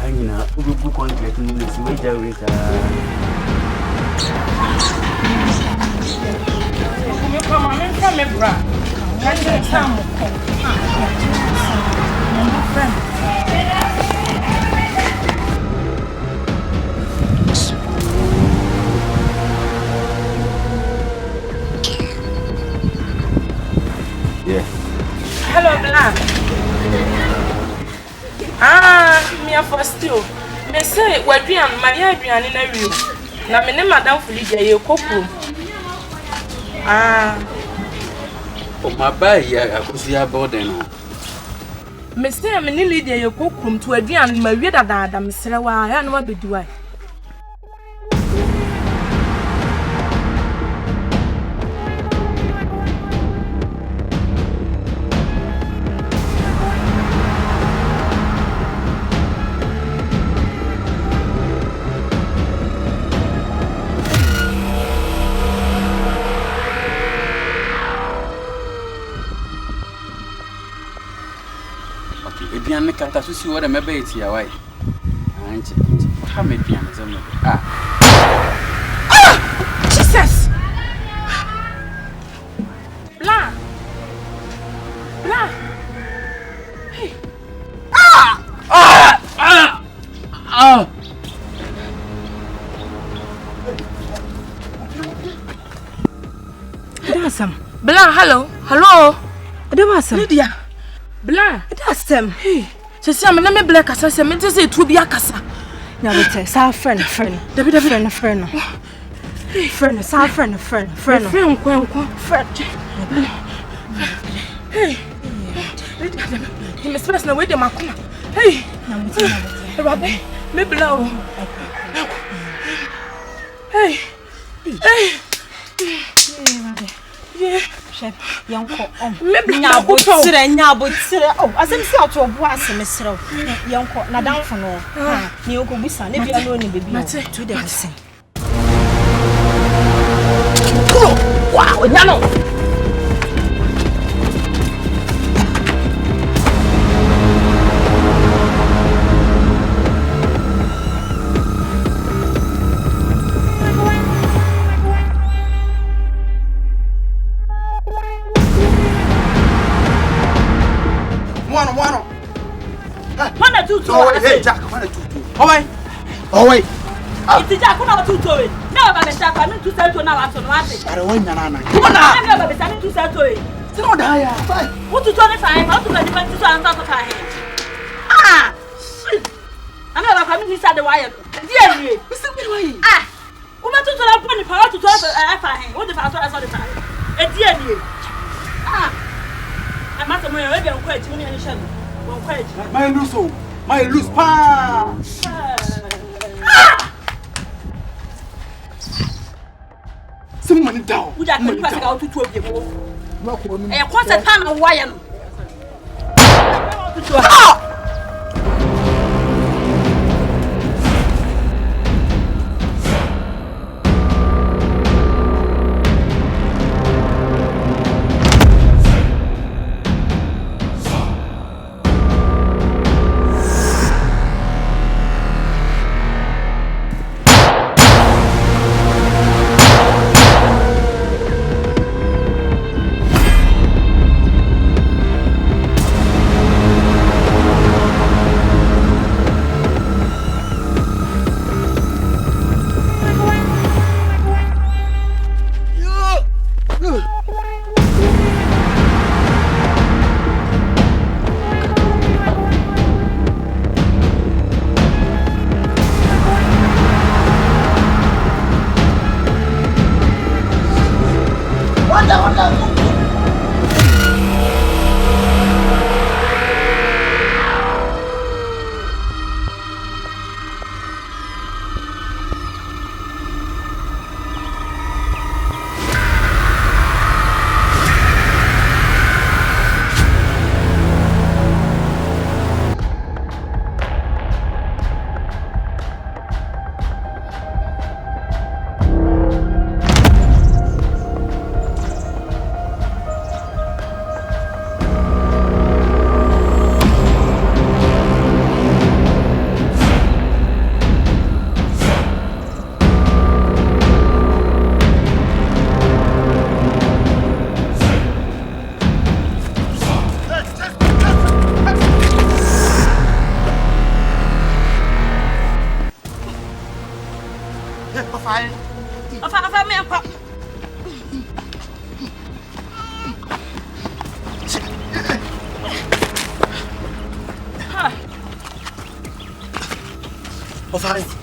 Hangina, who contract in this way, Jarita. You come on and come, bra. I can't come. Yeah. Hello, Black. Me for still. Me say we do am my aduane na wi. Na me ne madam Felicia ye kokuru. O ma ba ya akosi abode no. Me say me ne Lydia ye kokuru to aduane ma wi dada me sere wa ya no ma beduai. Bian kanta so si wora mebe eti ya wai anche ha me bian zama Jesus bla hey Adawasam bla hello Adawasam Lydia Bla, that's them. Hey, so see, I'm not black as I say, me say to be a casa. Now, it's our friend. David, friend. Friend, our friend. Hey, he must pass away the Macuna. Hey, Rabbi, maybe now. Hey, yeah. Young cock, maybe now, but oh, as I'm out to a boss, Miss Row, young cock, not down for no. You could be son, if you are only baby, to the same. Wow, no. Hey, Jack, I want to do. Oh, wait. It's Jack, I want to do it. Now, I'm Jack, I'm to sell to now. I'm I don't want Nana. Come on, I'm never decided to sell to it. So, Dia, what to 25? How to get to time? Shit. I'm never coming inside the wire. Dear, Mr. Ah, who want to tell up when the power to talk what the pastor has on the time? A dear, I must have already quite many shadow. My loose pa. Someone down. Would I pass out to 12 years old? A quarter pound of wire. Fast.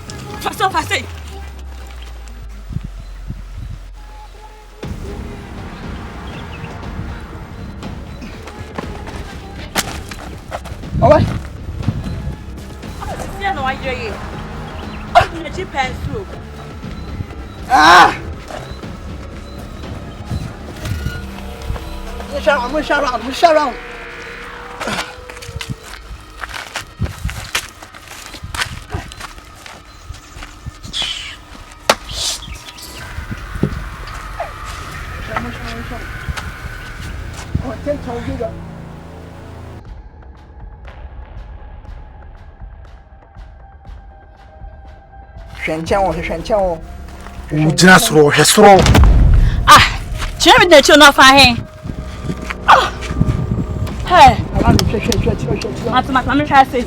All right. Yeah, no, I hear you. I'm going to pencil. Ah! Move around.选枪哦。Ujina soro, hesoro. Cherry the children of fire. Hey, I'm trying to say.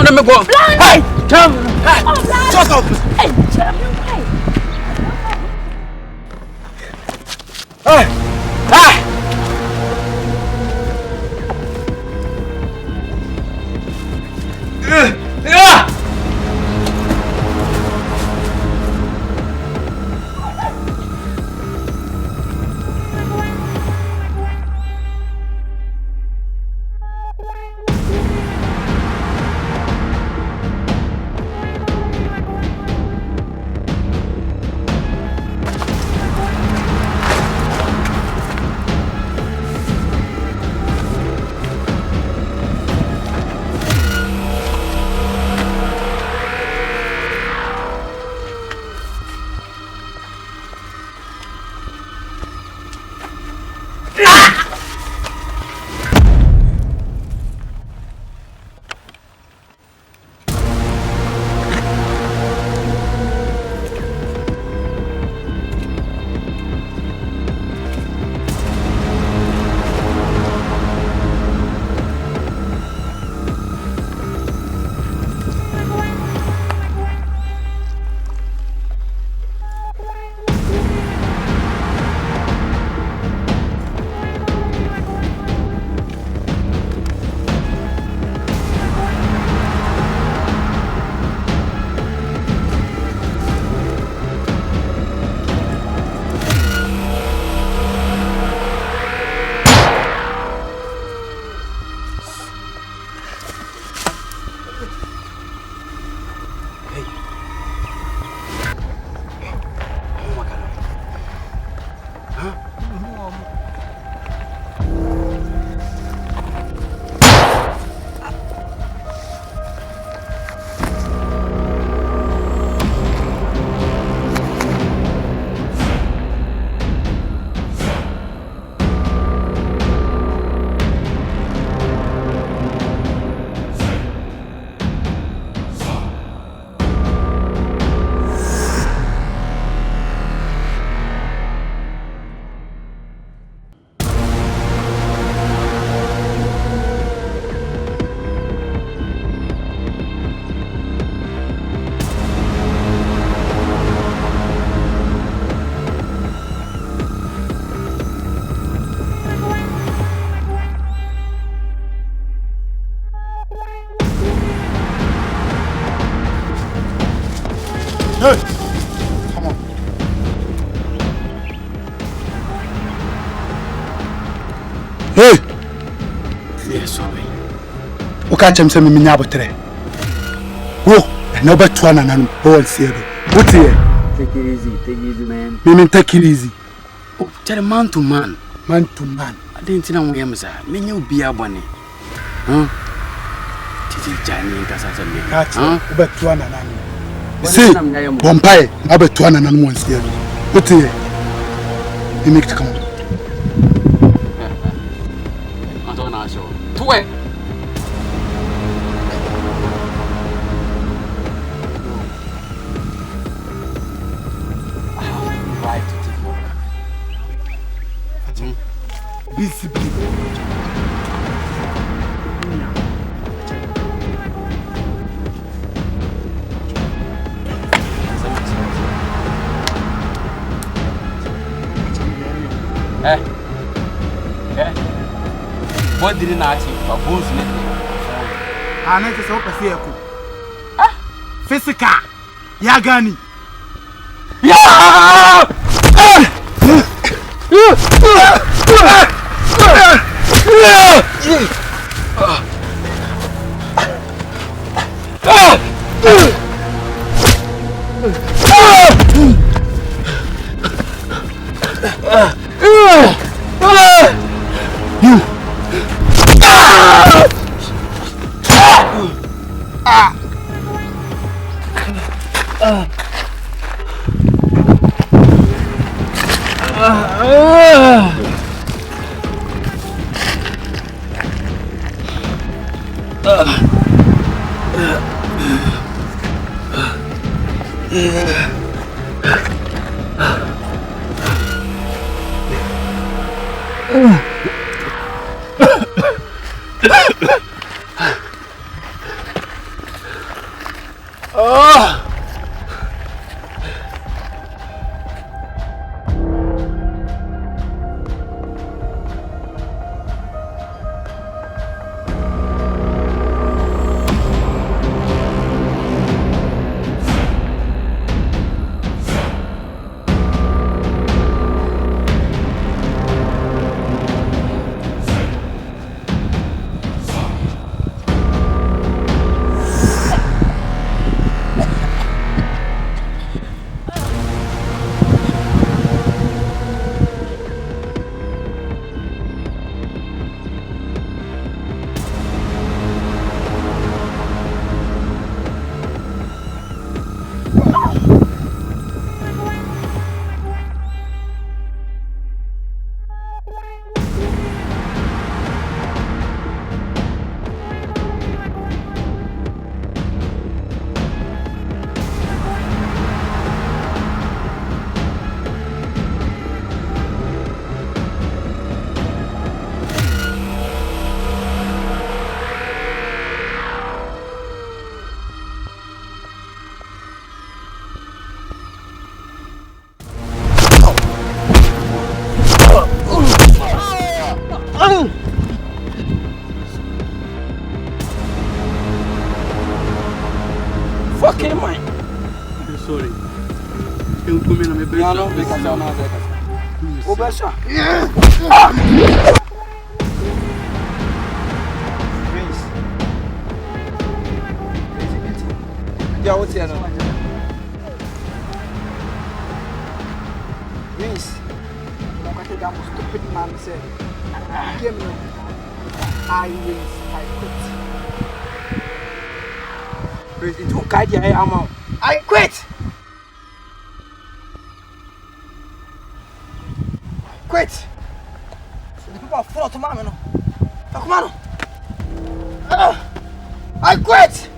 Let me go. Hey, come. Shut up. Hey, Hey. Hey. Hey! Come on. Hey! Yes, sorry. Okay, I'm saying, me nyabo tre. Oh, never to an and all see it. What's here? Take it easy, man. Me take it easy. Oh, tell man to man. Man to man. I didn't know where I'm saying. Me you be a bunny. Huh? Titi Johnny and Cassata me. Huh? Over to an and see, Bombay, never to an and one see it. What's here? You make to come. I don't know. So, to where? Busy. What did not achieve? But both net. I need to stop a vehicle. Physical. Yagani. Yeah! Fucking mine. Sorry. Eu tomei na minha beira. Não, fica só na beira. Ô, Bessa. Yeah, what's here now? Vince, I'm going to get a stupid man say, give me, I quit. President, who guide you? I quit. Quit. The people are full of tomorrow, no. Come on. I quit.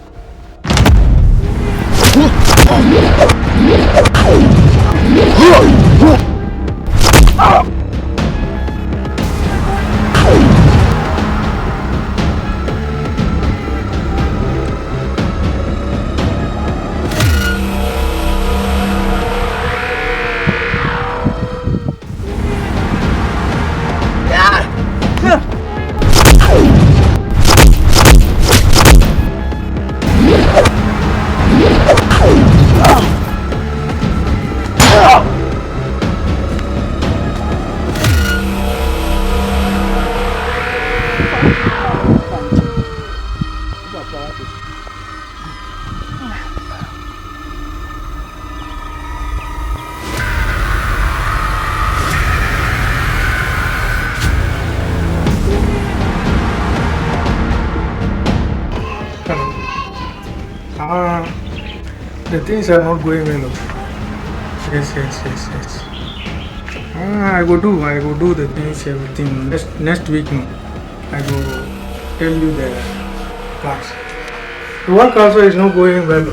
The things are not going well. Yes. I go do the things, everything. Next week, no. I go tell you the plans. The work also is not going well.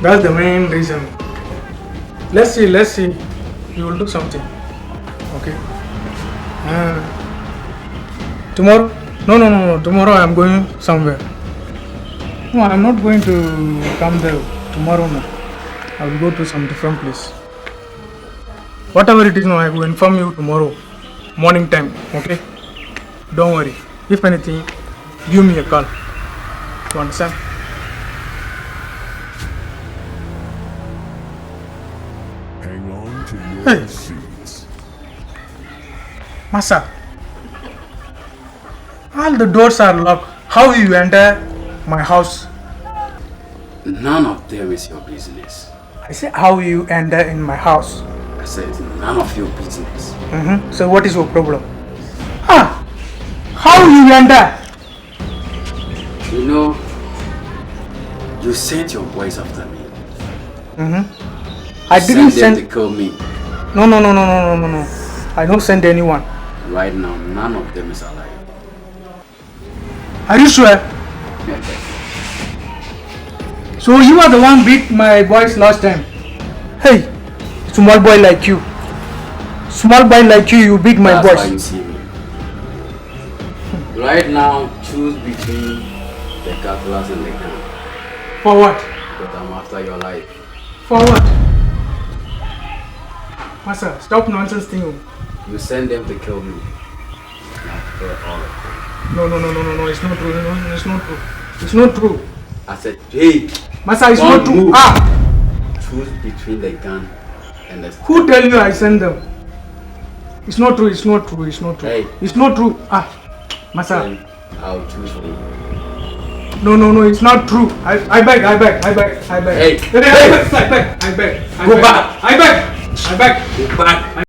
That's the main reason. Let's see. You will do something. Okay. Tomorrow? No. Tomorrow I am going somewhere. No, I am not going to come there tomorrow. No. I will go to some different place. Whatever it is, no, I will inform you tomorrow morning time. Okay? Don't worry. If anything, give me a call. You understand? Hang on to your seats. Masa, all the doors are locked. How you enter my house? None of them is your business. I said, how you enter in my house? I said, none of your business. So what is your problem? How you enter? You know, you sent your boys after me. I didn't Send them send. to kill me. No. I don't send anyone. Right now, none of them is alive. Are you sure? So you are the one beat my boys last time. Hey, small boy like you. You beat my That's boys. why you see me. Right now, choose between the cutlass and the gun. For what? But I'm after your life. For what? Masa, stop nonsense thing. You send them to kill me. Now prepare all of them. No, it's not true. It's not true. I said, hey, Masa, it's don't not true. move. Ah! Choose between the gun and the Who tell you I send them? It's not true. Hey. It's not true. Ah! Masa. Then I'll choose me. No, it's not true. I beg. Hey. I beg. Go back. I beg. Go back.